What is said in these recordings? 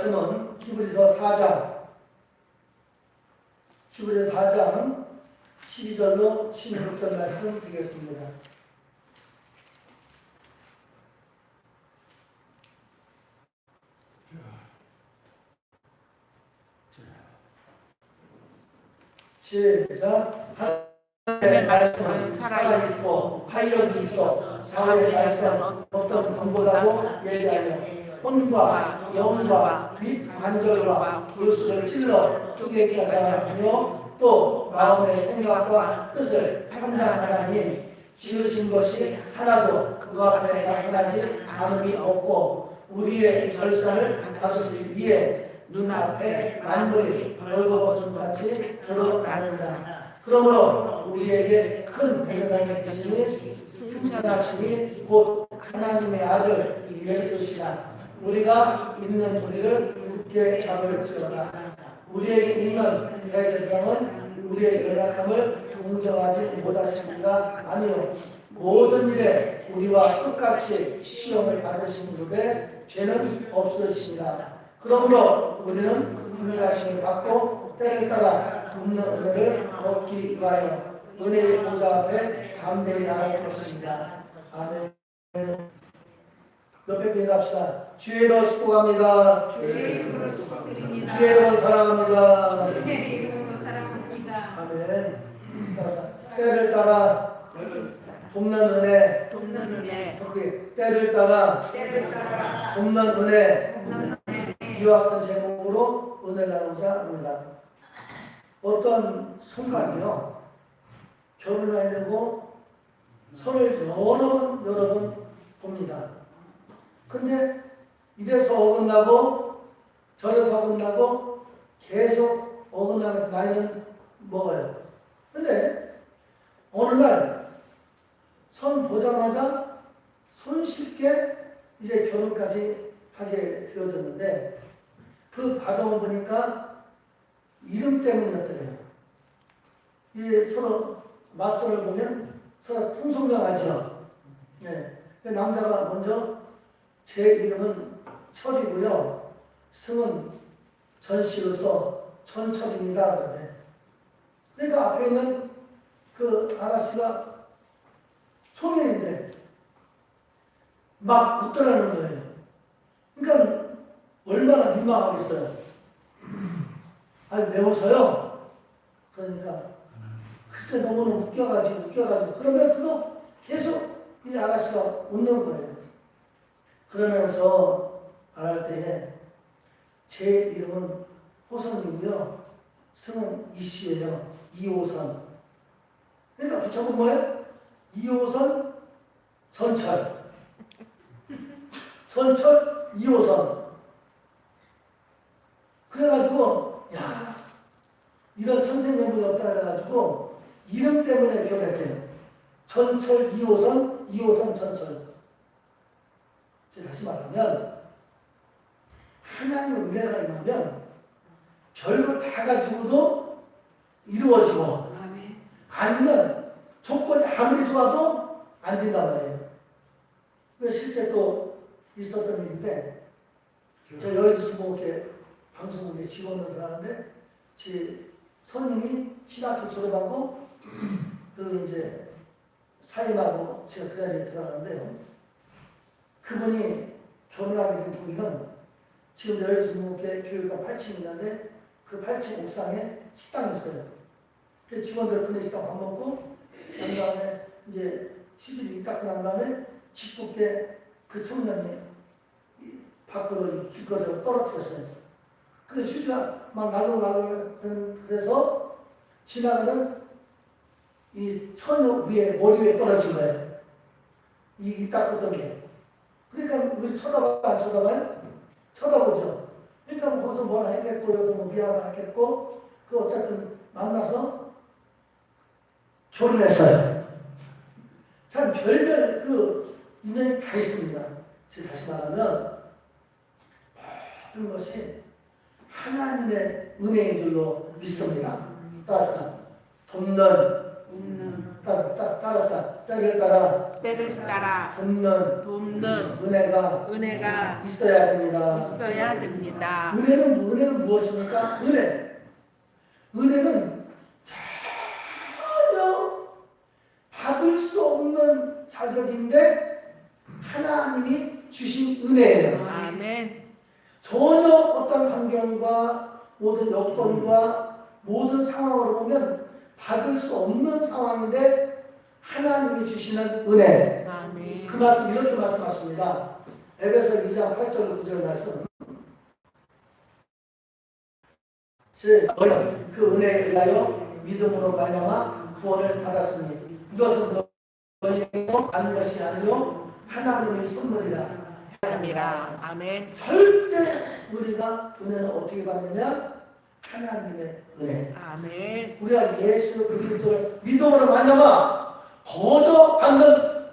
말씀은 히브리서 4장 12절로 16절 말씀 드리겠습니다. 시작. 하나님의 말씀은 살아있고 활력이 있어 자의 말씀은 어떤 검보다도 예리하여 혼과 영과 및 관절과 골수를 찔러 쪼개게 하며 또 마음의 생각과 뜻을 판단하나니 지으신 것이 하나도 그 앞에 나타나지 않음이 없고 우리의 결산을 받으시기 위해 눈앞에 만물이 벌거벗음같이 드러나느니라. 그러므로 우리에게 큰 대상이 되시니 승천하시니 곧 하나님의 아들 예수시라. 우리가 믿는 도리를 굳게 잡을지어다. 우리에게 있는 대제사장은 우리의 연약함을 동정하지 못하시니가 아니요 모든 일에 우리와 똑같이 시험을 받으신 분에 죄는 없으시니라. 그러므로 우리는 분명하심을 받고 때를 따라 돕는 은혜를 얻기 위하여 은혜의 보좌 앞에 담대히 나갈 것입니다. 아멘. 옆에 인사합시다. 주의 이름으로 축복합니다. 주의 이름으로 축복드립니다. 주의 이름으로 사랑합니다. 주의 이름으로 사랑합니다. 아멘. 때를 따라 돕는 은혜. 때를 따라 돕는 은혜. 이와 같은 제목으로 은혜를 나누자 합니다. 어떤 성관이요 결혼하려고 서로를 여러 번 봅니다. 근데 이래서 어긋나고 저래서 어긋나고 계속 어긋나면서 나이는 먹어요. 근데 어느 날 선 보자마자 손쉽게 이제 결혼까지 하게 되어졌는데 그 과정을 보니까 이름 때문이었더래요. 이 서로 맞선을 보면 서로 통성명하죠. 네. 남자가 먼저 제 이름은 철이고요. 승은 전씨로서 전철입니다. 그러네. 그러니까 앞에 있는 그 아가씨가 초면인데 막 웃더라는 거예요. 그러니까 얼마나 민망하겠어요. 아니 왜 웃어요? 그러니까 글쎄 너무 웃겨가지고 그러면서도 계속 이 아가씨가 웃는 거예요. 그러면서 말할 때에 제 이름은 호선이고요. 승은 이씨예요. 2호선. 그러니까 붙여본 뭐예요? 2호선 전철. 전철 2호선. 그래가지고 야 이런 천생연분이 없다 해가지고 이름 때문에 결혼했대요. 전철 2호선 2호선 전철. 다시 말하면 하나님의 은혜가 임하면 별거 다 가지고도 이루어지고 아니면 조건이 아무리 좋아도 안 된단 말이에요. 실제 또 있었던 일인데 제가 여의도에서 뭐 이렇게 방송국에 직원으로 들어가는데 제 선임이 신학교 졸업하고 그리고 이제 사임하고 제가 그 자리에 들어가는데요. 그분이 결혼하게 된 동기는 지금 여의도중국회 교육과 8층이 있는데 그 8층 옥상에 식당이 있어요. 그래서 직원들 분해 식당 밥 먹고 난 다음에 이제 시술이 닦고 난 다음에 짓궂게 그 청년이 밖으로 길거리로 떨어뜨렸어요. 근데 휴지가 막 날로 그래서 지나가는 이 처녀 위에 머리 위에 떨어진 거예요. 이 닦았던 게. 그러니까 우리 쳐다봐 안 쳐다봐요? 쳐다보죠. 그러니까 뭐 거기서 뭐라 했겠고 여기서 뭐 미안하다 했겠고 그 어쨌든 만나서 결혼했어요. 참 별별 그 인연이 다 있습니다. 제가 다시 말하면 모든 것이 하나님의 은혜인 줄로 믿습니다. 따뜻한 돕는 때를 따라 돕는 은혜가 있어야 됩니다. 있어야 됩니다. 은혜는 무엇입니까? 은혜는 전혀 받을 수 없는 자격인데 하나님이 주신 은혜예요. 아멘. 전혀 어떤 환경과 모든 여건과 모든 상황으로 보면 받을 수 없는 상황인데 하나님이 주시는 은혜. 아멘. 그 말씀 이렇게 말씀하십니다. 에베소 2장 8절 9절 말씀. 너희는 그 은혜에 의하여 믿음으로 말미암아 구원을 받았으니 이것은 너희에게서 난 것이 아니요 하나님의 선물이라. 아멘. 절대 우리가 은혜는 어떻게 받느냐? 하나님의 은혜. 아멘. 우리가 예수 그리스도를 믿음으로 말미암아 거저 받는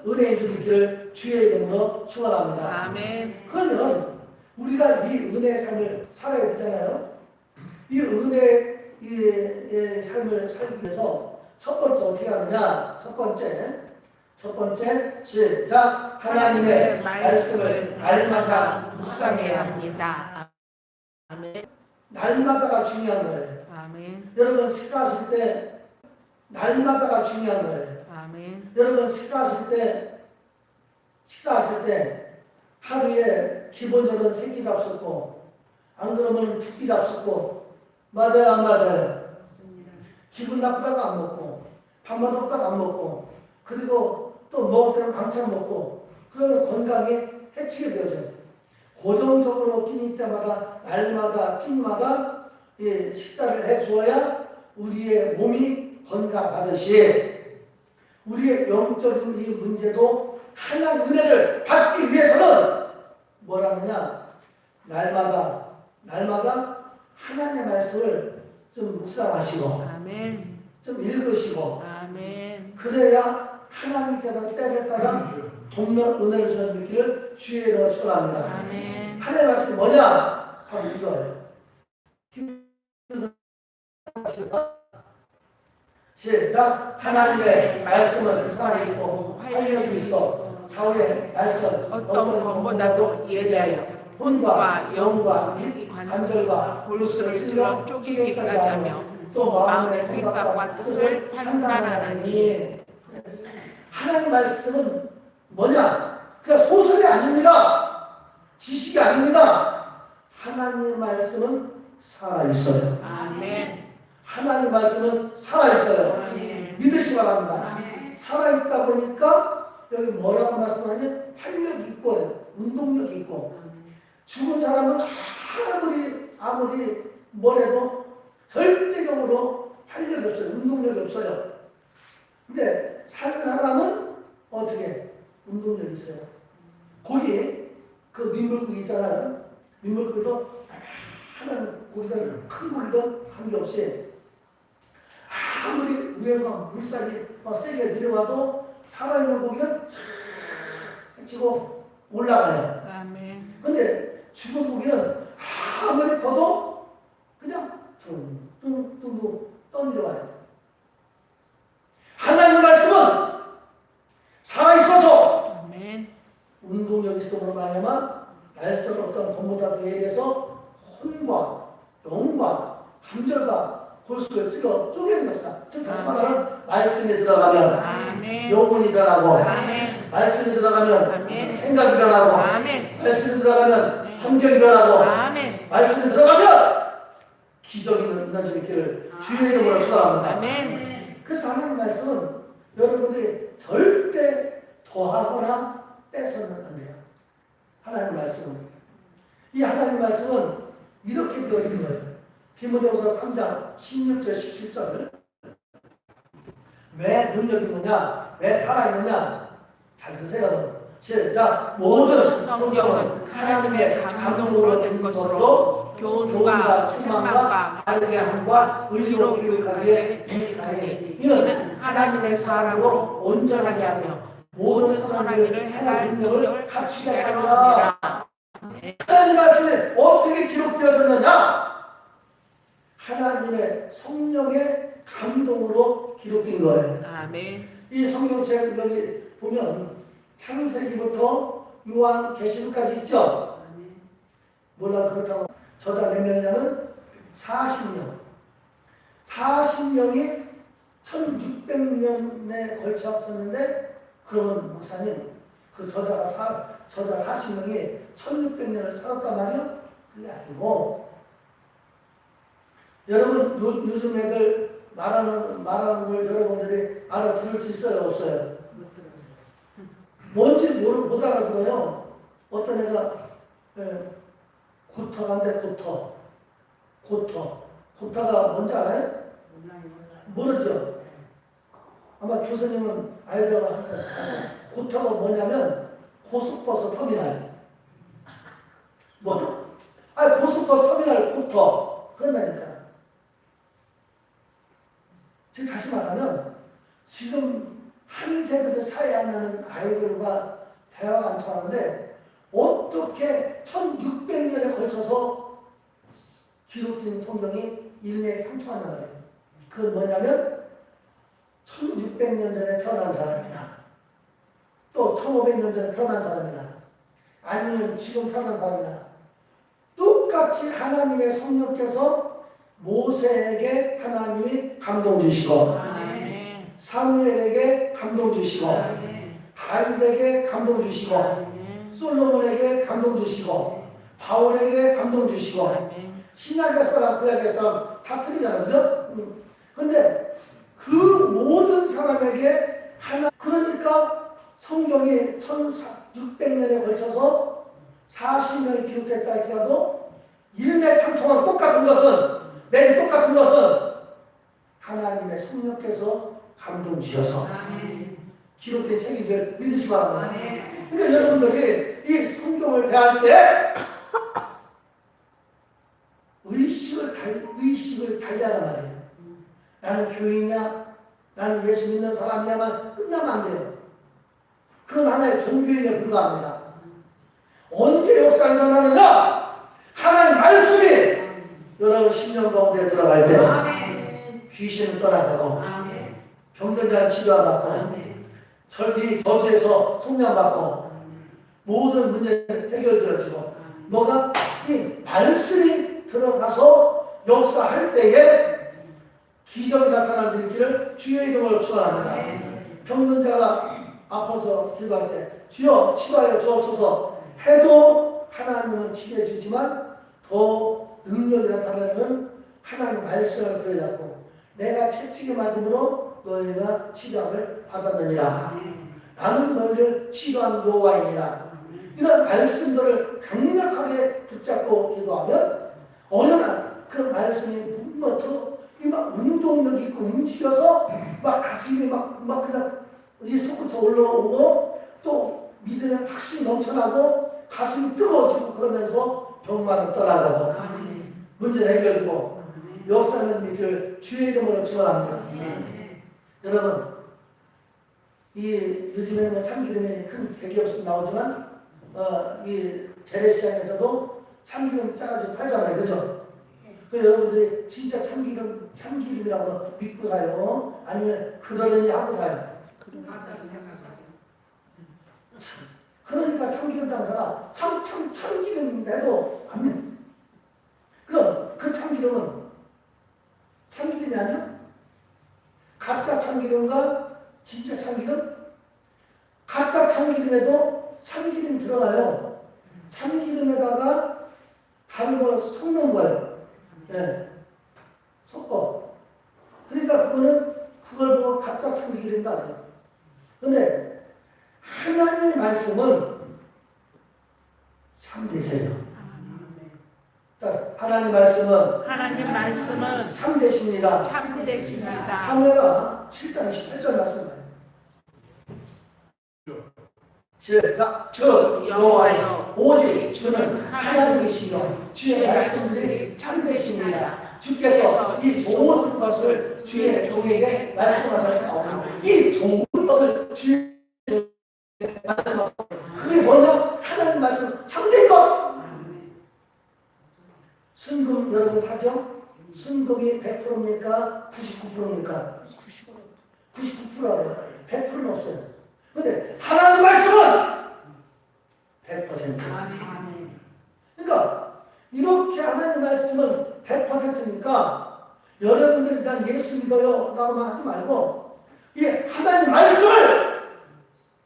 은혜인 줄 믿기를 주의 이름으로 축원합니다. 아멘. 그러면 우리가 이 은혜의 삶을 살아야 되잖아요. 이 은혜의 이 삶을 살기 위해서 첫 번째 어떻게 하느냐? 첫 번째 시작. 하나님의 말씀을 날마다 묵상해야 합니다. 아멘. 날마다가 중요한 거예요. 아멘. 여러분 식사하실 때 날마다가 중요한 거예요. 아멘. 여러분 식사하실 때 하루에 기본적으로 3끼 잡숫고 안 그러면 2끼 잡숫고 맞아요 안 맞아요? 기분 나쁘다가 안 먹고 밥맛 없다가 안 먹고 그리고 또 먹을 때는 왕창 먹고 그러면 건강에 해치게 되어져요. 고정적으로 끼니 때마다 날마다 끼니마다 식사를 해주어야 우리의 몸이 건강하듯이 우리의 영적인 이 문제도 하나님의 은혜를 받기 위해서는 뭐라느냐? 날마다 하나님의 말씀을 좀 묵상하시고 아멘. 좀 읽으시고 아멘. 그래야 하나님께서 때를 따라 돕는 은혜를 주는 믿기를 주의 이름으로 축원합니다. 아멘. 하나님의 말씀이 뭐냐? 바로 이거예요. 시작. 하나님의 말씀은 살이 있고 활력이 있어 좌우의 날선 어떤 것보다도 예리하여 혼과 영과 관절과 골수를 찔러 쪼개기까지 하며 또 마음의 생각과 뜻을 판단하나니. 하나님 말씀은 뭐냐? 그냥 소설이 아닙니다. 지식이 아닙니다. 하나님 말씀은 살아있어요. 아멘. 하나님 말씀은 살아있어요. 아멘. 믿으시기 바랍니다. 아멘. 살아있다 보니까 여기 뭐라고 말씀하니? 활력이 있고 운동력이 있고 죽은 사람은 아무리 뭐래도 절대적으로 활력이 없어요. 운동력이 없어요. 근데 사는 사람은 어떻게? 운동력이 있어요. 고기, 그 민물고기 있잖아요. 민물고기도 하는 고기들, 큰 고기도 관계없이 아무리 위에서 물살이 막 세게 내려와도 살아있는 고기는 쫙 치고 올라가요. 아멘. 근데 죽은 고기는 아무리 커도 그냥 둥둥둥 떠내려와요. 하나님 말씀은 살아있어서 아멘. 운동력 있음으로 말미암아 날선 어떤 것보다도 예리해서 혼과 영과 감절과 골수를 찔러 쪼개는 역사. 즉 다시 말하면 말씀에 들어가면 아멘. 영혼이 변하고 아멘. 말씀에 들어가면 아멘. 생각이 변하고 아멘. 말씀에 들어가면 감정이 변하고 아멘. 말씀에 들어가면 기적이 있는 줄 있기를 주의 이름으로 축원합니다. 아멘. 그래서 하나님 말씀은 여러분들이 절대 더하거나 빼서는 안 돼요. 하나님 말씀은. 이 하나님 말씀은 이렇게 되어진 거예요. 디모데후서 3장 16절 17절. 왜 능력이 있느냐? 왜 살아있느냐? 잘 드세요. 시작. 모든 성경은 하나님의 감동으로 된 것으로 교훈과 책망과 바르게 함과 의로 교육하기에 유익하니 이는 하나님의 사랑으로 온전하게 하며 모든 선한 일을 행할 능력을 갖추게 하려 합니다. 하나님 말씀에 어떻게 기록되어졌느냐? 하나님의 성령의 감동으로 기록된 거예요. 아멘. 이 성경책 여기 보면 창세기부터 요한계시록까지 있죠. 몰라 그렇다고 저자 몇 명이냐면 40명. 40명이 1600년에 걸쳐 썼는데 그러면 목사님 그 저자 40명이 1600년을 살았단 말이요? 그게 아니고 여러분 요즘 애들 말하는 걸 여러분들이 알아들을 수 있어요? 없어요? 뭔지 못 알아들어요. 어떤 애가 고터간데 고터가 뭔지 알아요? 모르죠? 아마 교수님은 아이디어가 고터가 뭐냐면 고속버스 터미널. 뭐? 아니 고속버스 터미널 고터. 그런다니까. 즉 다시 말하면 지금 한 세대를 사회하는 아이들과 대화가 안 통하는데 어떻게 1600년에 걸쳐서 기록된 성경이 일맥상통하는 말이에요. 그건 뭐냐면 1600년 전에 태어난 사람이다. 또 1500년 전에 태어난 사람이다. 아니면 지금 태어난 사람이다. 똑같이 하나님의 성령께서 모세에게 하나님이 감동 주시고 사무엘에게 감동 주시고 다윗에게 감동 주시고 솔로몬에게 감동 주시고 바울에게 감동 주시고 신약의 사람 구약의 사람 다 틀리잖아요. 그죠? 근데 그 모든 사람에게 그러니까 성경이 1600년에 걸쳐서 40년이 기록됐다 할지라도 일맥상통한 똑같은 것은 매일 똑같은 것은 하나님의 성령께서 감동 주셔서 기록된 책이들 믿으시기 바랍니다. 그러니까 여러분들이 이 성경을 대할 때 의식을 달리하란 말이에요. 나는 교인이야, 나는 예수 믿는 사람이야만 끝나면 안 돼요. 그건 하나의 종교인에 불과합니다. 언제 역사가 일어나느냐? 하나님 말씀이 여러분 심령 가운데 들어갈 때 귀신은 떠나가고 병든 자는 치료받고 저주에서 속량받고 모든 문제는 해결되어지고 뭐가? 이 말씀이 들어가서 역사할 때에 기적이 나타나는 길을 주의 이름으로 축원합니다. 병든 자가 아파서 기도할 때 주여 치료하여 주옵소서 해도 하나님은 치료해 주지만 더 능력이 나타나려면 하나님 말씀을 부여잡고 내가 채찍에 맞음으로 너희가 치료함을 받았느니라. 나는 너희를 치료한 여호와이니라. 이런 말씀들을 강력하게 붙잡고 기도하면 어느 날 그 말씀이 문부터 막 운동력이 있고 움직여서 막 가슴이 막 그냥 이 솟구쳐 올라오고 또 믿음의 확신이 넘쳐나고 가슴이 뜨거워지고 그러면서 병만은 떠나가고 문제는 해결되고 역사는 믿기를 주의 이름으로 축원합니다. 여러분 이 요즘에는 뭐 참기름이 큰 대기업소 나오지만 이 재래시장에서도 참기름 짜가지고 팔잖아요. 그죠? 그 여러분들이 진짜 참기름이라고 믿고 가요? 아니면 그러려니 하고 가요? 그러니까 참기름 장사가 참기름인데도 안 믿어. 그럼 그 참기름은 참기름이 아니야? 가짜 참기름과 진짜 참기름? 가짜 참기름에도 참기름 들어가요. 참기름에다가 다른 거 섞는 거예요. 네. 섞어. 그러니까 그걸 보고 가짜 참기름도 아니에요. 근데 하나님의 말씀은 참되세요. 하나님 말씀은 참되십니다. 사무엘하 7장 28절 말씀이에요. 시작. 주 여호와여 오직 주는 하나님이시며 주의 말씀들이 참되십니다. 주께서 이 좋은 것을 주의 종에게 말씀하셨사오니 이 좋은 것을 주의 종에게 말씀하셨사오니 그게 뭐냐? 하나님 말씀 참된 것. 순금 여러분 사죠? 순금이 100%입니까? 99%입니까? 99%래요. 100%는 없어요. 근데 하나님 말씀은 100%. 그러니까 이렇게 하나님 말씀은 100%니까 여러분들이 일단 예수 믿어요 라고만 하지 말고 이 하나님 말씀을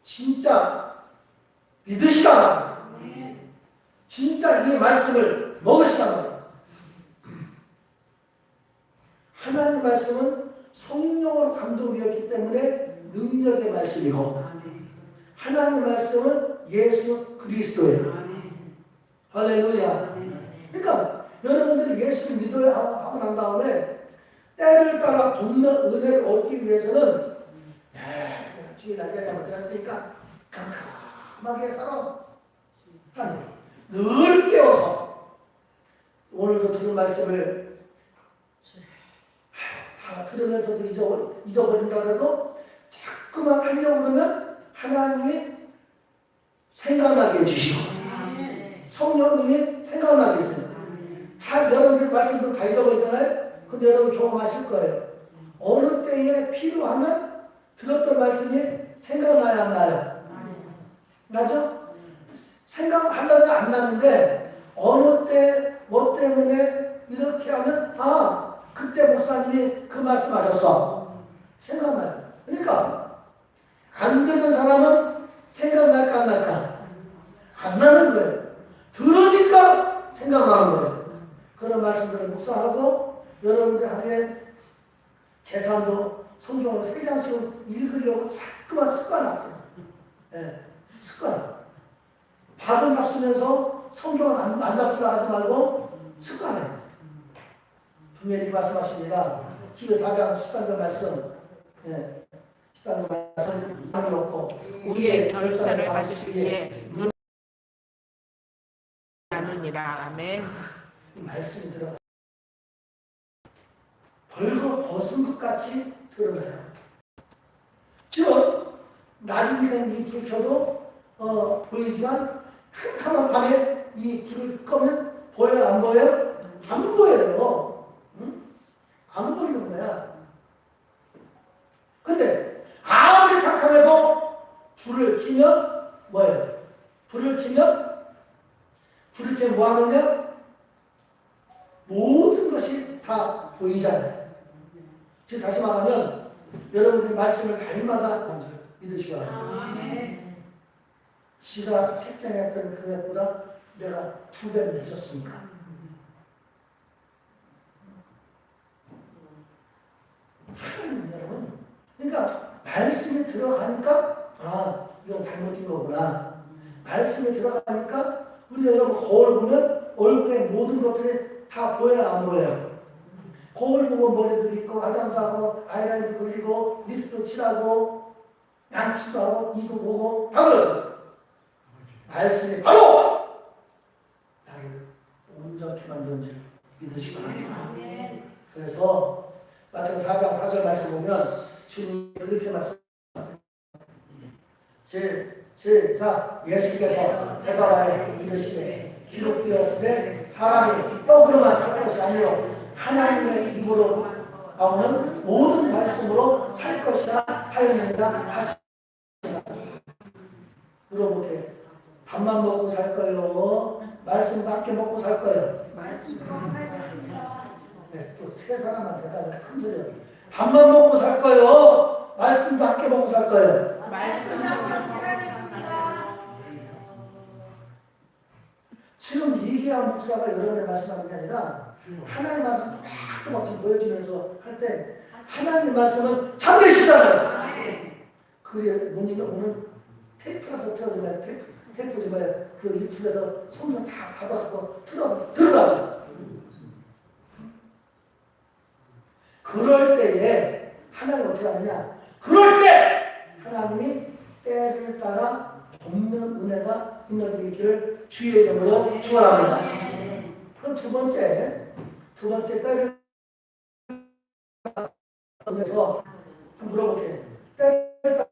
진짜 믿으시라. 진짜 이 말씀을 먹으시라. 하나님 말씀은 성령으로 감동되었기 때문에 능력의 말씀이고 하나님 말씀은 예수 그리스도예요. 할렐루야. 그러니까 여러분들이 예수를 믿어야 하고 난 다음에 때를 따라 돕는 은혜를 얻기 위해서는 주일 낮에 한번 들었으니까 깜깜하게 살아. 늘 깨워서 오늘도 들은 말씀을 다 들으면서도 잊어버린다 그래도 자꾸만 하려고 그러면 하나님이 생각나게 해주시고 성령님이 생각나게 해주세요. 다 여러분들 말씀도 다 잊어버리잖아요. 근데 여러분 경험하실 거예요. 어느 때에 필요하면 들었던 말씀이 생각나야 안 나요? 나죠? 생각하려면 안 나는데 어느 때 뭐 때문에 이렇게 하면 그때 목사님이 그 말씀하셨어. 생각나요. 그러니까 안 듣는 사람은 생각날까 안 날까? 안 나는 거예요. 들으니까 생각나는 거예요. 그런 말씀들을 묵상하고 여러분들 하루에 재산도 성경을 3장씩 읽으려고 자꾸만 습관하세요. 습관. 밥은 잡수면서 성경은 안 잡수려 하지 말고 습관해요. 분명히 이렇게 말씀하십니다. 히브리 4장 13절 말씀. 13절 말씀 놓고 우리의 결사를 받으시기 위해 눈 나느니라. 아멘. 이 말씀이 들어가 벌거 벗은 것 같이 드러나요. 지금 낮이는 이 불 켜도 보이지만 캄캄한 밤에 이 불을 끄면 보여요? 안 보여요? 안 보여요. 응? 안 보이는 거야. 근데 아무리 캄캄해도 불을 켜면 뭐예요? 불을 켜면 뭐 하느냐? 모든 것이 다 보이잖아요. 즉 다시 말하면 여러분들이 말씀을 날마다 믿으시기 바랍니다. 지가 책장에 했던 금액보다 내가 2배를 내줬으니까. 하나님 여러분. 그러니까 말씀이 들어가니까 이건 잘못된 거구나. 말씀이 들어가니까 우리 여러분 거울 보면 얼굴에 모든 것들이 다 보여요, 안 보여요? 거울 보고 머리도 빗고 화장도 하고 아이라인도 그리고 립스도 칠하고 양치도 하고 이도 보고 다 그러죠. 말씀이 바로 나를 온전히 만드는 줄 믿으시기 바랍니다. 그래서 마태복음 4장 4절 말씀 보면 주님이 그렇게 말씀하세요. 자, 예수께서 대답하여 이르시되 기록되었으되 사람이 떡으로만 살 것이 아니요 하나님의 입으로 나오는 모든 말씀으로 살 것이라 하였느니라 하시니라. 물어볼게요. 밥만 먹고 살 거예요? 말씀 밖에 먹고 살 거예요? 네, 또 세 사람만 대답을 큰 소리로. 밥만 먹고 살 거예요? 말씀도 함께 먹고 살 거예요? 지금 이기한 목사가 여러분의 말씀하는 게 아니라 하나님 말씀 막 지금 보여주면서 할 때 하나님 말씀은 참되시잖아요. 그게 뭐냐 오늘 테이프라도 틀어주면 테이프 좀 봐요. 그 유튜브에서 성경 다 받아갖고 들어가죠. 그럴 때에 하나님 어떻게 하느냐? 그럴 때 하나님이 때를 따라 돕는 은혜가 있는 주의 이름으로 축원합니다. 그럼 두 번째 때를 따라서 물어볼게요. 때를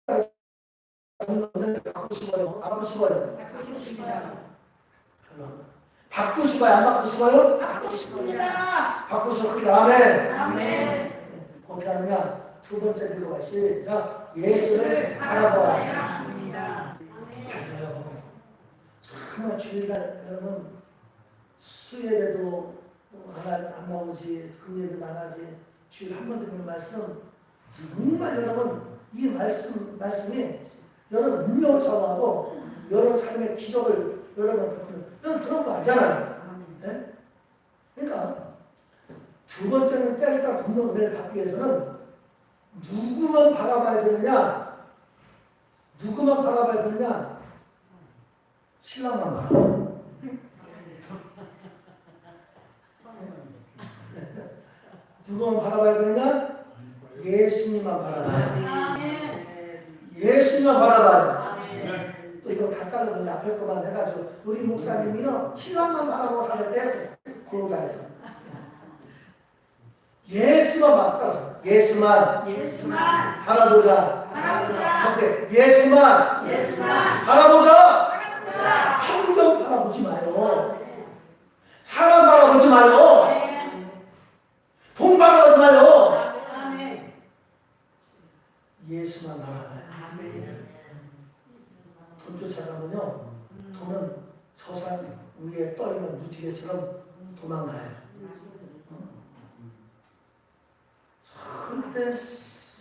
따라 바꾸시고요? 안 바꾸시고요? 바꾸시고요? 안 바꾸시고요? 바꾸십니다. 바꾸시고 그게 아멘. 어떻게 하느냐? 두 번째 읽어봐. 시작. 예수를 바라보아야 합니다. 잘 들어요. 정말 주일날 여러분 수요일에도 안 나오지, 금요일에도 안 하지, 주일 한 번 듣는 말씀 정말 여러분 이 말씀이 여러분 운명 좌우하고 여러분 삶의 기적을 여러분 들은 거 알잖아요. 네? 그러니까 두 번째는 때를 따라 돕는 은혜를 받기 위해서는 누구만 바라봐야 되느냐? 누구만 바라봐야 되느냐? 신랑만 바라봐. 누구만 바라봐야 되느냐? 예수님만 바라봐요. 예수님만 바라봐요. 또 이거 다 자르고 앞에 거만 해가지고 우리 목사님이요 신랑만 바라보고 살 때 그러다 예수만 바라봐. 예수만 바라보자. 예수만 바라보자. 성경 바라보지 마요. 사람 바라보지 마요. 돈 바라보지 마요. 예수만 바라봐요. 돈 쫓아가면요, 돈은 저 산 위에 떠있는 무지개처럼 도망가요. 절대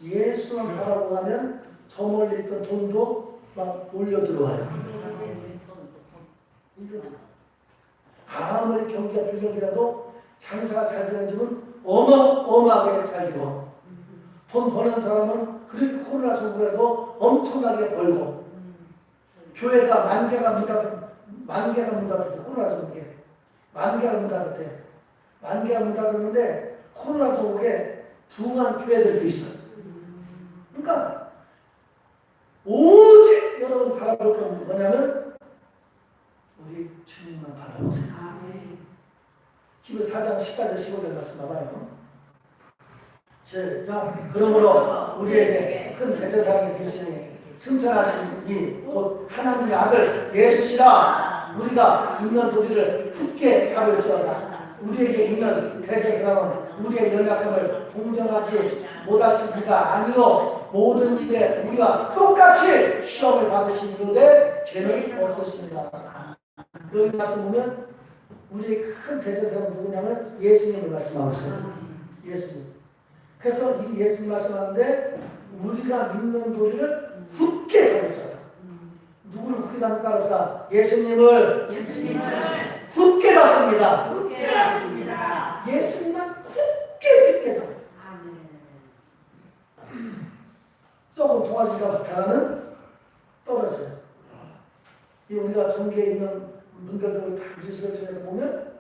예수만 바라보고 하면 저 멀리 있던 돈도 막 몰려 들어와요. 아무리 경기가 불경기라도 장사가 잘 되는 집은 어마어마하게 잘 되고, 돈 버는 사람은 그렇게 코로나 정부에도 엄청나게 벌고, 교회가 만 개가 문 닫았대. 코로나 정부에 만 개가 문 닫았대. 만 개가 문 닫았는데 코로나 정부에 부흥한 교회들도 있어요. 그러니까 오직 여러분 바라볼 건 뭐냐면 우리 주님만 바라보세요. 히브리 4장 14절 15절 말씀 봐봐요. 자, 그러므로 우리에게 큰 대제사장이 계시니 승천하신 이 곧 하나님의 아들 예수시라. 우리가 있는 도리를 굳게 잡을지어다. 우리에게 있는 대제사장은 우리의 연약함을 동정하지 못하신 이가 아니요 모든 일에 우리가 똑같이 시험을 받으신 이유에 죄는 없으십니다. 여기 말씀 보면 우리의 큰 대제사장은 누구냐면 예수님을 말씀하고 있어요. 예수님. 그래서 이 예수님 말씀하는데 우리가 믿는 도리를 굳게 잡을지어다. 누구를 굳게 잡을까 그럴까? 예수님을 굳게 잡습니다. 예수님만 굳게 잡아요. 썩은 동아지가 바탕하는 떨어져요. 이 우리가 전기에 있는 문들을 다 뉴스를 통해서 보면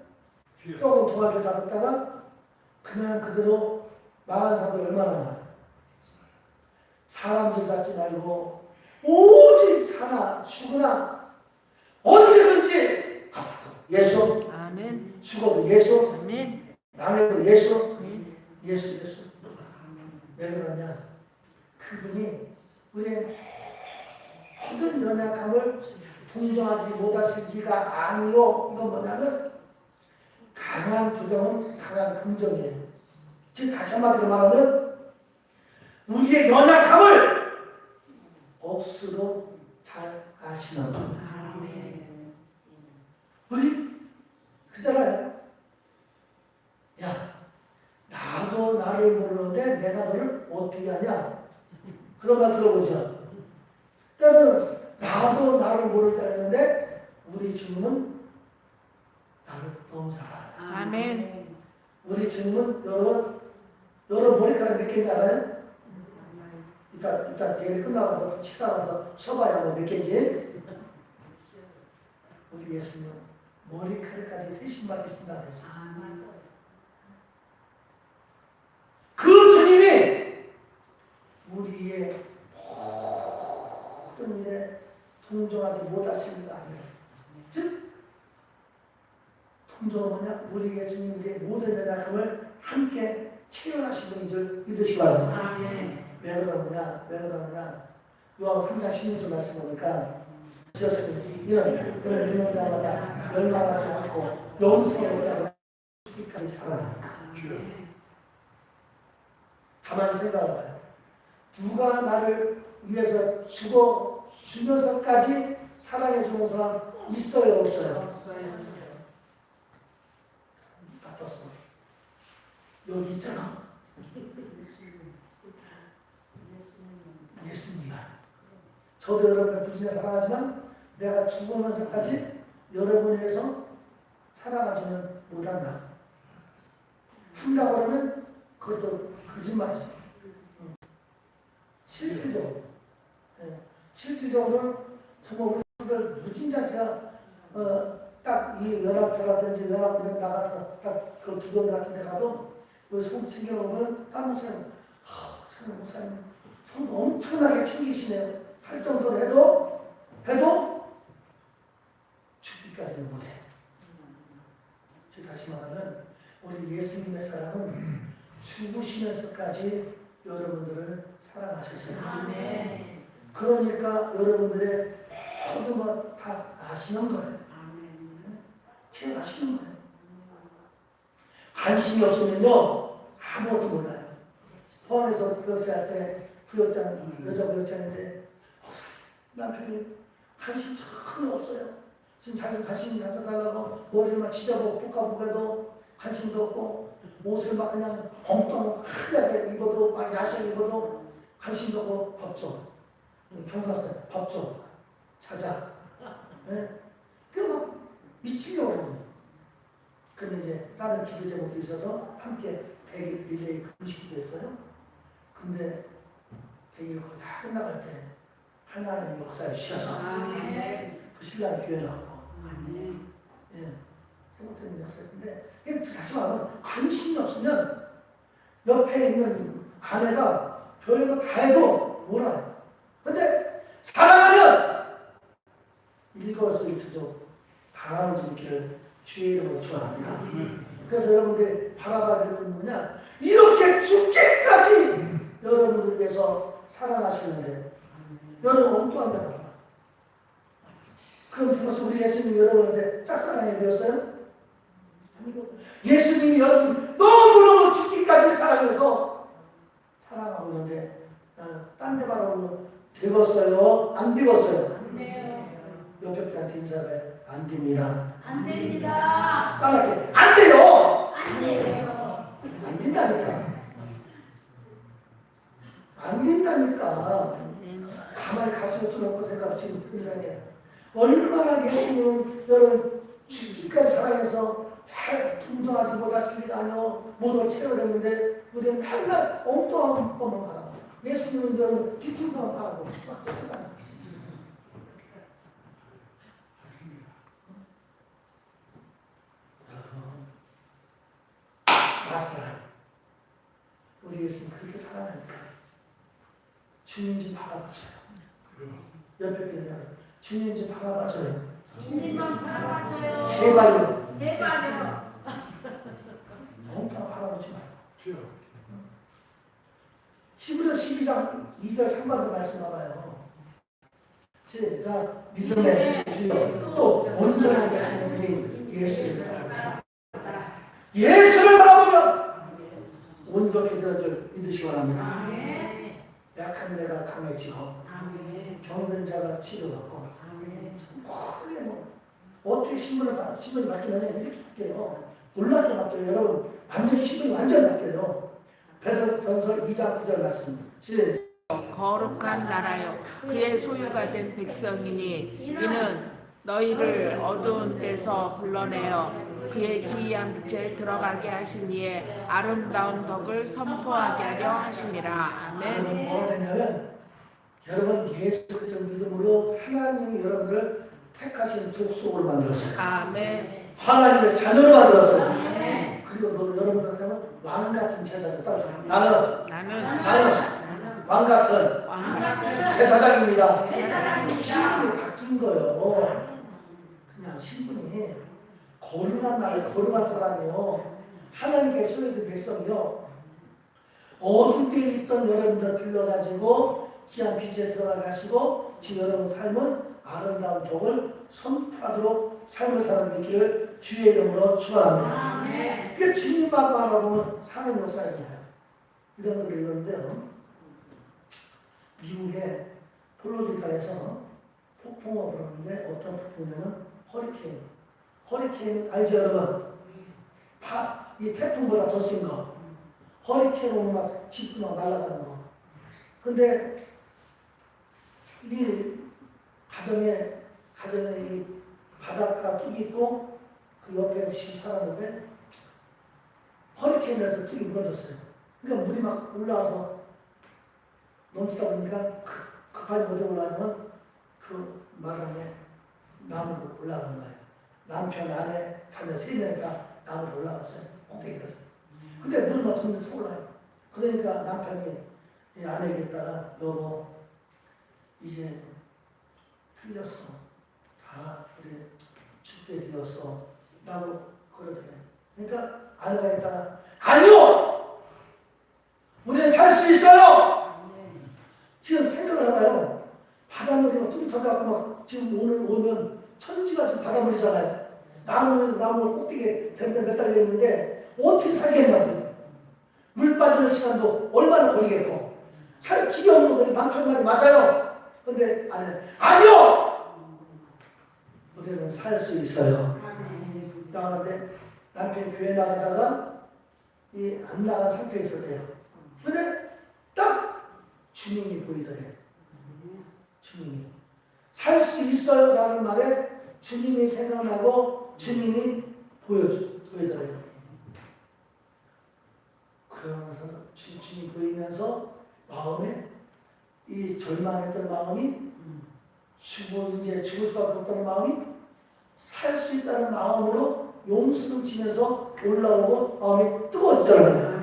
썩은 동아지를 잡았다가 그냥 그대로 망한 사람들 얼마나 많아요. 사람 질 잡지 말고 오직 사나 죽으나 언제든지 아파도 예수, 아멘. 죽어도 예수, 아멘. 망해도 예수, 예수. 왜 그러냐? 그분이 우리의 모든 연약함을 동정하지 못하신 이가 아니요. 이건 뭐냐면 강한 부정은 강한 긍정이에요. 즉 다시 한마디로 말하면 우리의 연약함을 억수로 잘 아시는 분. 우리 그잖아요. 야, 나도 나를 모르는데 내가 너를 어떻게 하냐? 그런 말 들어보죠. 때로는 나도 나를 모를 때 했는데 우리 주님은 나를 너무 잘 알아요. 아멘. 우리 주님은 여러분 머리카락 몇 개인지 알아요? 이따 예배 끝나고 식사 가서 쉬어봐야 뭐 몇 개인지. 우리 예수님 머리카락까지 세신받이 쓴다고 했어요. 그 주님이 우리의 모든 일에 동정하지 못하신 것 아니에요. 즉 동정은 뭐냐? 우리 예수님 우리의 모든 연약함을 함께 체험하신 분인 줄 믿으시기 바랍니다. 왜 그러느냐? 요한 3장 16절 말씀 보니까 이런 그런 믿는 자마다 멸망하지 않고 영생에 얻게 죽기까지 살아나니까. 가만히 생각해봐요. 누가 나를 위해서 죽어주면서까지 사랑해주는 사람 있어요, 없어요? 나빴어. 여기 있잖아. 예수님이야. 저도 여러분을 부지런히 사랑하지만 내가 죽으면서까지 여러분을 위해서 살아가지는 못한다. 한다고 하면 그것도 거짓말이죠. 실질적으로. 실질적으로는 정말 우리들 무진자체가 딱 이 연합회라든지 연합회에 나가서 딱 그 기도 같은 데 가도 우리 성도 챙겨놓으면 딴 목사님, 저는 목사님 성도 엄청나게 챙기시네요. 할 정도로 해도 죽기까지는 못해. 즉 다시 말하면 우리 예수님의 사랑은 죽으시면서까지 여러분들을 사랑하셨어요. 아멘. 그러니까 여러분들의 모든 것 다 아시는 거예요. 제일 아시는 거예요. 관심이 없으면요 아무것도 몰라요. 포항에서 부역자할 때 여자 부역자인데 남편이 관심 전혀 없어요. 지금 자기 관심 가져달라고 머리를 막 찢어보고 볶아보고 해도 관심도 없고 옷을 막 그냥 엉뚱 크게 입어도 막 야시하게 입어도 관심도 없고 밥 줘. 경상서 밥 줘. 자자. 막 미치려고 그러거든요. 근데 이제 다른 기도 제목도 있어서 함께 100일 릴레이 금식기도 했어요. 근데 100일 거의 다 끝나갈 때 하나님 역사에 쉬어서 그 신랑이 교회 나왔고 잘못된 역사인데 다시 말하면 관심이 없으면 옆에 있는 아내가 별거 다 해도 몰라요. 근데 사랑하면 읽어서 읽혀줘 다 하는 분들을 주의 이름으로 축원합니다. 그래서 여러분들 바라봐야 될 건 뭐냐? 이렇게 죽기까지 여러분들 위해서 살아가시는데 여러분 엉뚱한 데 바라봐. 그럼 그것은 우리 예수님이 여러분한테 짝사랑이 되었어요? 아니고 예수님이 여러분 너무너무 죽기까지 사랑해서 사랑하고 있는데 나는 딴 데 바라보면 되겠어요? 안 되겠어요? 안 돼요. 옆에 분한테 인사해. 안 됩니다. 안 됩니다. 싸납게 안 돼요. 안 돼요. 안 된다니까. 안 된다니까. 가만히 가슴에 쳐놓고 생각 지금 세상에 얼마나 예수님은 여러분 죽기까지 사랑해서 다 동정하지 못하실 일 아니요 모두 채워냈는데 우리는 맨날 엉뚱한 것만 바라고 예수님은 여러분 뒤통수만 바라고 막 쫓아다니고 맞아요. 우리 예수님 그렇게 사랑하니까 주님 좀 바라봐줘요. 옆에 있는 주님 좀 바라봐줘요. 주님만 바라봐줘요. 제발요. 제발요. 너무 바라보지 말고. 히브리서 12장 2절 3절 말씀 봐봐요. 시작. 믿음의 주여 또 온전하게 하시는 분이 예수를 바라보라. 예수를 바라보면 온전히 되는 줄 믿으시기 바랍니다. 아멘. 약한 내가 강해지고 아멘. 병든 자가 치료받고 아멘. 크게 어떻게 신분이 바뀌면 이렇게 바뀌어요. 놀랍게 바뀌어요. 여러분 완전 신분이 완전 바뀌어요. 베드로전서 2장 9절 말씀. 거룩한 나라요 그의 소유가 된 백성이니 이는 너희를 어두운 데서 불러내어 그의 기이한 빛에 들어가게 하신 이의 아름다운 덕을 선포하게 하려 하심이라. 아멘. 뭐가 되냐면 여러분 예수 그리스도 믿음으로 하나님이 여러분들을 택하신 족속으로 만들었어요. 아멘. 하나님의 자녀를 만들었어요. 아멘. 그리고 여러분들한테 왕 같은 제사장 따라 나는 나는 왕 같은 왕 같은 제사장입니다. 제사장입니다. 신분이 바뀐 거예요. 그냥 신분이 거룩한 나라에 거룩한 사람이요. 하나님께 소유된 백성이요. 어두운 데에 있던 여러분들 불러가지고 귀한 빛에 들어가게 하시고 지금 여러분 삶은 아름다운 덕을 선포하도록 삶을 사는 있기를 주의 이름으로 축원합니다. 아멘. 이게 주님만 바라보면 사는 역사입니다. 이런 걸 읽었는데요. 미국의 플로리다에서 폭풍우가 불었는데 어떤 폭풍이냐면 허리케인. 허리케인 알죠 여러분? 이 태풍보다 더 센 거. 허리케인 오면 막 집도 막 날아가는 거. 근데 이 가정에 이 바닷가 뚝 있고 그 옆에 집 살았는데 허리케인에서 뚝이 무너졌어요. 그러니까 물이 막 올라와서 넘치다 보니까 급하게 어디 올라가면 그 마당에 나무로 올라간 거예요. 남편, 아내, 자녀 세 명이 다 나무로 올라갔어요. 꼭대기까지. 근데 물이 막 점점 올라요. 그러니까 남편이 이 아내에게다가 여보 이제 틀렸어. 다 우리 죽게 되었어. 라고 그러더래요. 그러니까 아내가 있다가 아니요! 우리는 살 수 있어요! 지금 생각을 해봐요. 바닷물이 막 뚝이 터져갖고 막 지금 오면 천지가 지금 바닷물이잖아요. 나무 꼭대기에 뱀에 매달려 있는데 어떻게 살겠냐고요. 물 빠지는 시간도 얼마나 걸리겠고. 살 길이 없는 거니 남편 말이 맞아요. 근데 아내는 아니요! 우리는 살 수 있어요. 나가는데 남편이 교회 나가다가 안 나간 상태에 있었대요. 근데 딱 주님이 보이더래요. 주님이. 살 수 있어요 라는 말에 주님이 생각나고 주님이 보이더래요. 그러면서 주님이 보이면서 마음에 이 절망했던 마음이 이제 죽을 수밖에 없다는 마음이 살 수 있다는 마음으로 용수를 치면서 올라오고 마음이 뜨거워지더라고요.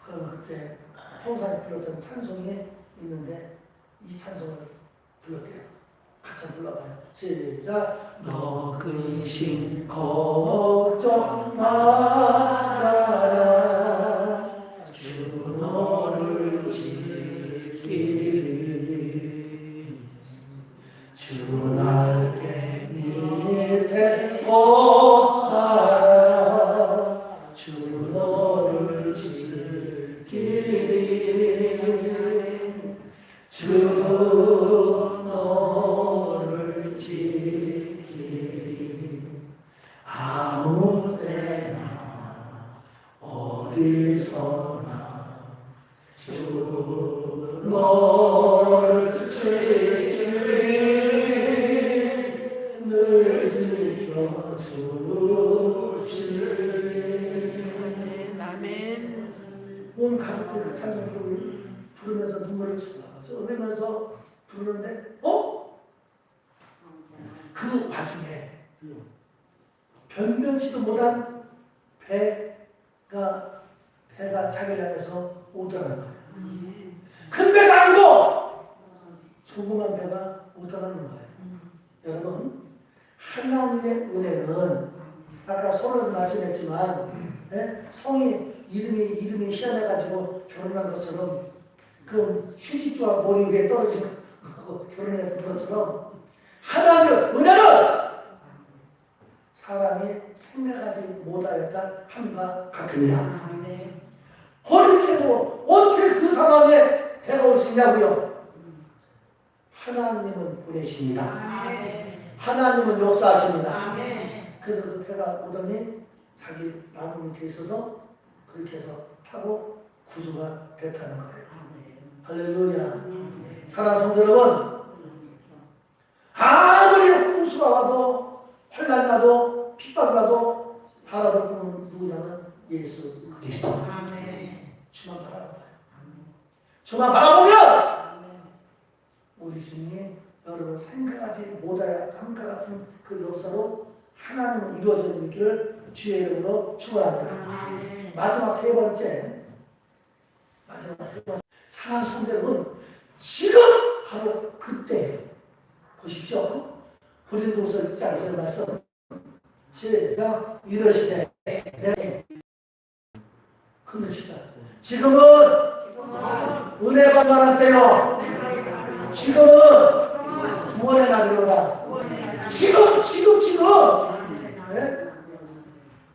그러면 그때 평상에 불렀던 찬송이 있는데 이 찬송을 불렀대요. 같이 불러봐요. 시작. 너 근심 걱정 말아라 주 너를 지키리 주 날개 밑에 거하라 주 너를 지키리 주 너를 지키리 아무 때나 어디서나 주 너를 지키리 늘 지켜주시리 아멘. 온 가족들이 그 찬송 부르면서 눈물을 흘리면서 부르는데 그 와중에 변변치도 못한 배가 자기를 향해서 오더라는 거예요. 큰 배가 아니고 조그만 배가 오더라는 거예요. 여러분 하나님의 은혜는 아까 서로도 말씀했지만 성이 이름이 희한해가지고 결혼한 것처럼 그 휴지조각 머리 위에 떨어지고 결혼해서 그것처럼 하나님의 은혜는 사람이 생각하지 못하였다 함과 같으니라. 허리케인으로 어떻게 그 상황에 배가 올 수 있냐고요. 하나님은 보내십니다. 하나님은 역사하십니다. 그래서 그 배가 오더니 자기 나무 밑에 있어서 그렇게 해서 타고 구주가 배 타는 거예요. 할렐루야. 사랑하는 성도 여러분, 아무리 홍수가 와도 환난 나도 핍박 나도 바라볼 분은 누구냐면 예수 그리스도. 주만 바라봐요. 주만 바라보면 우리 주님이 여러분 생각하지 못할 함과 같은 그 역사로 하나님은 이루어지는 길을 주의 이름으로 축원합니다. 마지막 세 번째. 사랑하는 성도 여러분, 지금 바로 그때 보십시오. 고린도후서 6장 2절 말씀 시작. 믿으시되 그러시다. 지금은 은혜가 만한 때요. 지금은 구원의 날이로다. 지금 네?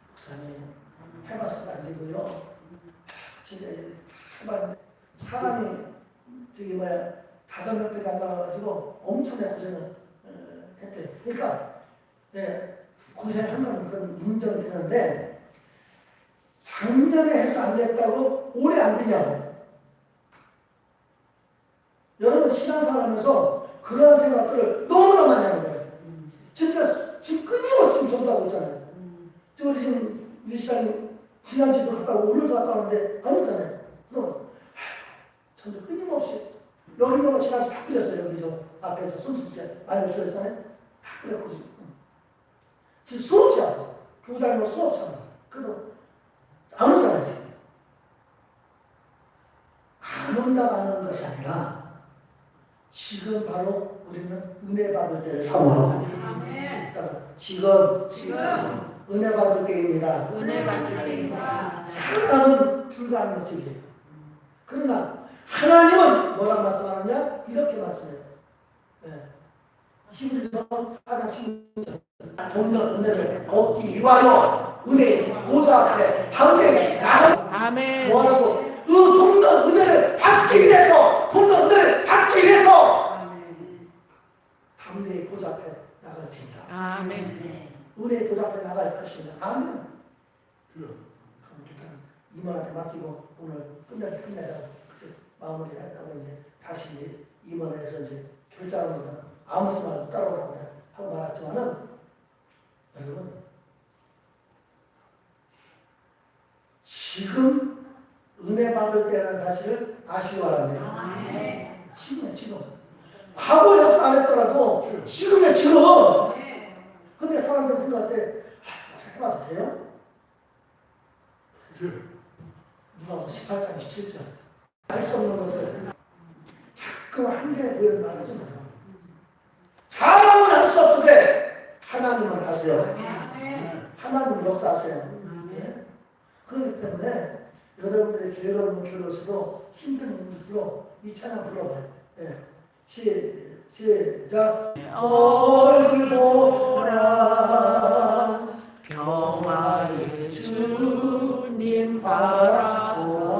목사님 해봐서도 안 되고요. 진짜 해봤는데 사람이 저기 뭐야 5명밖에 안 나와가지고 엄청나게 고생을 했대. 그러니까 고생한다는 그런 인정이 되는데 작년에 해서 안 됐다고 올해 안 되냐고. 여러분 신앙생활 하면서 그런 생각들을 너무나 많이 하는 거예요. 진짜 지금 끊임없이 전도하고 있잖아요. 지금 우리 시장님 지난주도 갔다 오고 오늘도 갔다 왔는데 안 했잖아요. 그럼 전도 끊임없이 여기 있는 거 지난주 다 뿌렸어요. 여기 저 앞에 저 손수제 많이 못 들었잖아요. 다 뿌렸고 지금 수없이 하고 교장님 수없이 하고 그래도 안 오잖아요. 지금. 안 온다고 안 오는 것이 아니라 지금 바로 우리는 은혜 받을 때를 사모하고 지금 은혜 받을 때입니다. 은혜 받을 때입니다. 사람은 불가능적이에요. 그러나 하나님은 뭐라고 말씀하느냐? 이렇게 말씀해요. 히브리서 4장 16절 돕는 은혜를 얻기 위하여 은혜의 보좌 앞에 담대히 나가. 아멘. 뭐라고? 그 돕는 은혜를 받기 위해서 돕는 은혜를 받기 위해서 담대히 보좌 앞에 나갈지니다. 아멘. 은혜의 보좌 앞에 나갈 것입니다. 아멘. 그럼 일단 임원한테 맡기고 오늘 끝내자. 마무리하고 이제 다시 임원에서 이제 결정합니다. 아무 수 말고 따라오라고 하고 말았지만은 여러분 지금 은혜 받을 때라는 사실을 아시기 바랍니다. 지금이야 지금. 과거 역사 안 했더라도 지금이야 지금. 근데 사람들 생각할 때 해봐도 돼요? 누가 18장 17절 알 수 없는 것을 자꾸 한계에 보이는 말하지 마요. 사람은 할 수 없으되 하나님은 하세요. 하나님은 역사하세요. 그렇기 때문에 여러분들의 교회로서도 힘든 일일수록 이 찬양 불러봐요. 시작. 얼굴 보라 평화의 주님 바라보아라.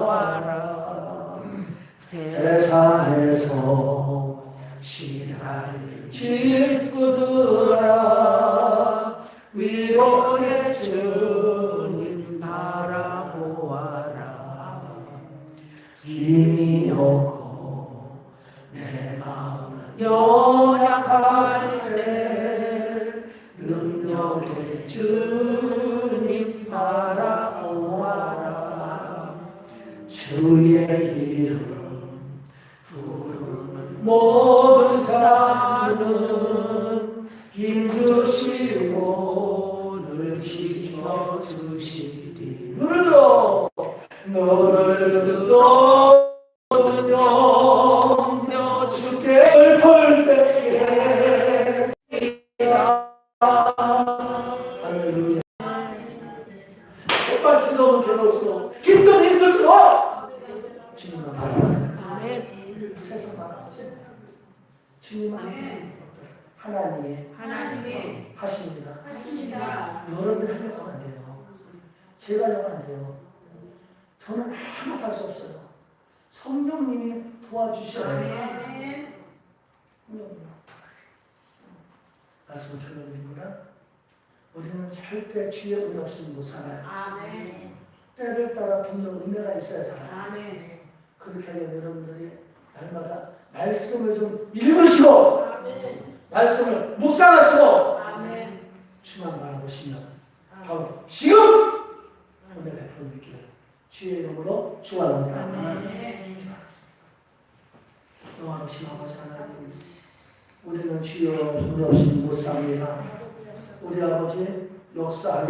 세상에서 시간을 짓궂으라 위로의 주님 바라보아라. 힘이 없고 내 마음은 연약할 때 능력의 주님 바라보아라. 주의 이름 부르는 모든 자는 힘주시고 늘 지켜주시리. 눈을 들어 너를 들어 모든 염려 주께 슬플 때에 할렐루야. 정말 기도하면 괴로울수록 힘들수록 주님만 바라봐요. 세상 바라보지. 주님만 하나님이 하십니다. 여러분이 하려고 하면 안 돼요. 제가 하려고 안 돼요. 저는 아무것도 할 수 없어요. 성령님이 도와주셔야 돼요. 말씀 드립니다. 우리는 절대 주의 은혜 없이는 못 살아요. 때를 따라 돕는 은혜가 있어야 살아요. 그렇게 하려면 여러분들이 날마다 말씀을 좀 읽으시고 말씀을 묵상하시고 주만 바라보시면 바로 지금 은혜 베풀어 주기를 주의 이름으로 축원합니다. 영원하신 아버지 하나님, 우리는 주여 은혜 없이는 못 삽니다. 우리 아버지 역사하여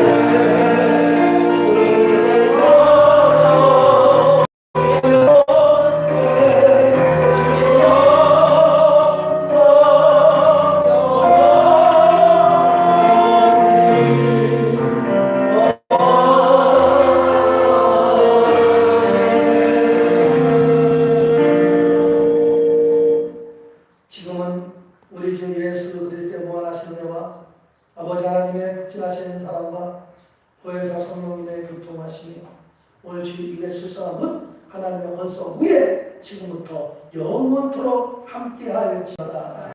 지금은 우리 주 예수 그리스도의 무한하신 은혜와 아버지 하나님의 지나시는 사랑과 보혜사 성령님의 교통하심이 오늘 주 입에 수사함은 하나님의 원성 위에 지금부터 영원토록 함께하일지어다.